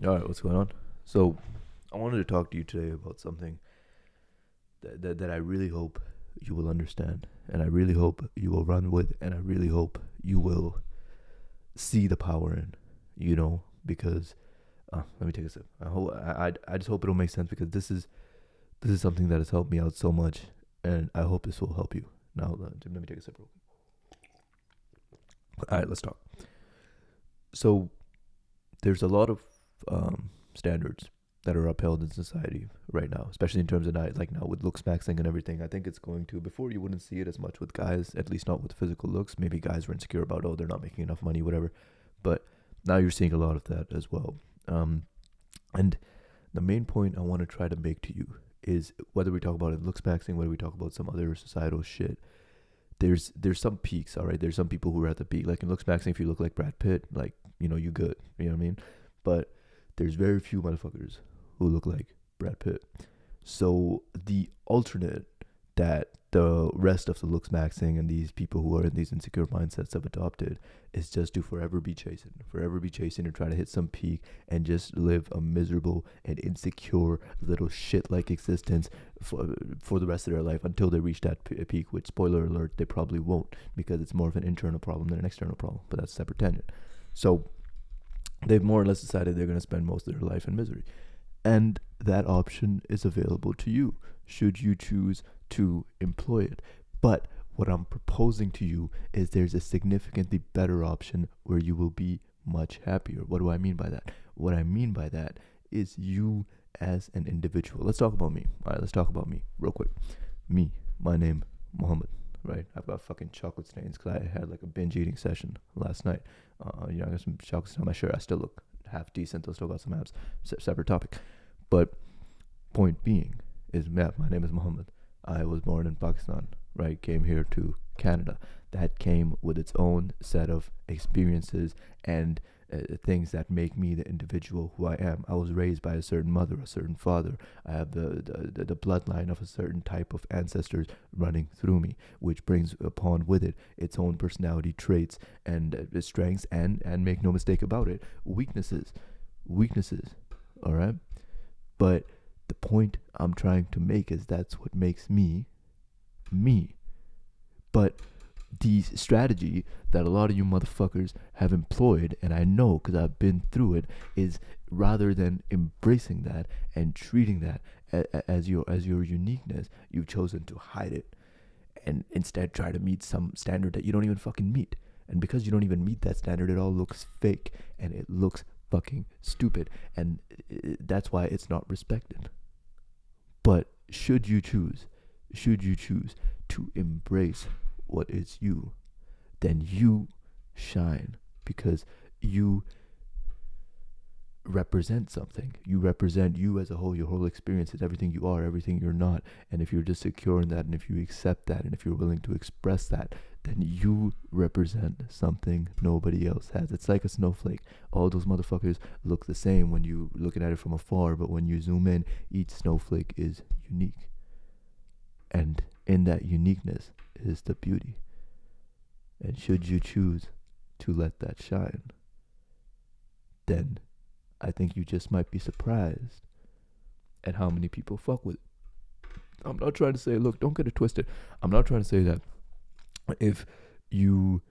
All right, what's going on? So, I wanted to talk to you today about something that I really hope you will understand, and I really hope you will run with, and I really hope you will see the power in, because let me take a sip. I just hope it'll make sense because this is something that has helped me out so much, and I hope this will help you. Now, let me take a sip real quick. All right, let's talk. So, there's a lot of standards that are upheld in society right now, especially in terms of now with looks maxing and everything. I think it's going to, before you wouldn't see it as much with guys, at least not with physical looks. Maybe guys were insecure about, oh, they're not making enough money, whatever. But now you're seeing a lot of that as well. And the main point I want to try to make to you is, whether we talk about it looks maxing, whether we talk about some other societal shit, there's some peaks, all right? There's some people who are at the peak. Like in looks maxing, if you look like Brad Pitt, like, you good. You know what I mean? But there's very few motherfuckers who look like Brad Pitt. So the alternate that the rest of the looks maxing and these people who are in these insecure mindsets have adopted is just to forever be chasing and try to hit some peak and just live a miserable and insecure little shit-like existence for the rest of their life until they reach that peak, which, spoiler alert, they probably won't, because it's more of an internal problem than an external problem, but that's a separate tangent. So they've more or less decided they're going to spend most of their life in misery. And that option is available to you, should you choose to employ it. But what I'm proposing to you is there's a significantly better option where you will be much happier. What do I mean by that? What I mean by that is you as an individual. Let's talk about me. All right, let's talk about me real quick. Me, my name, Muhammad. Right, I've got fucking chocolate stains because I had like a binge eating session last night. I got some chocolates on my shirt. I still look half decent. I still got some abs. Separate topic. But point being is, my name is Muhammad. I was born in Pakistan. Right, came here to Canada. That came with its own set of experiences and things that make me the individual who I am. I was raised by a certain mother, a certain father. I have the bloodline of a certain type of ancestors running through me, which brings upon with it its own personality traits and strengths, and make no mistake about it, weaknesses. All right, but the point I'm trying to make is that's what makes me me. But the strategy that a lot of you motherfuckers have employed, and I know because I've been through it, is, rather than embracing that and treating that as your uniqueness, you've chosen to hide it and instead try to meet some standard that you don't even fucking meet. And because you don't even meet that standard, it all looks fake and it looks fucking stupid, and that's why it's not respected. But should you choose to embrace what is you, then you shine, because you represent something. You represent you as a whole. Your whole experience is everything you are, everything you're not. And if you're just secure in that, and if you accept that, and if you're willing to express that, then you represent something nobody else has. It's like a snowflake. All those motherfuckers look the same when you looking at it from afar, but when you zoom in, each snowflake is unique. And in that uniqueness is the beauty. And should you choose to let that shine, then I think you just might be surprised at how many people fuck with it. I'm not trying to say, look, don't get it twisted. I'm not trying to say that if you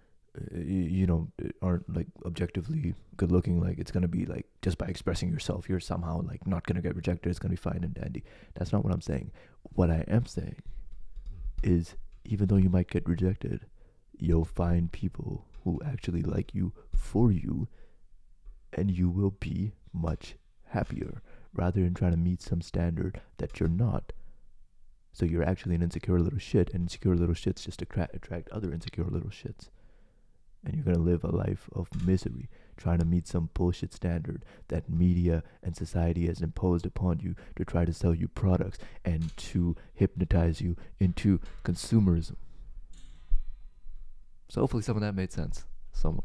aren't like objectively good looking, like it's gonna be like just by expressing yourself you're somehow like not gonna get rejected, it's gonna be fine and dandy. That's not what I'm saying. What I am saying is, even though you might get rejected, you'll find people who actually like you for you, and you will be much happier, rather than trying to meet some standard that you're not. So you're actually an insecure little shit, and insecure little shits just attract other insecure little shits. And you're going to live a life of misery, trying to meet some bullshit standard that media and society has imposed upon you to try to sell you products and to hypnotize you into consumerism. So hopefully some of that made sense somewhere.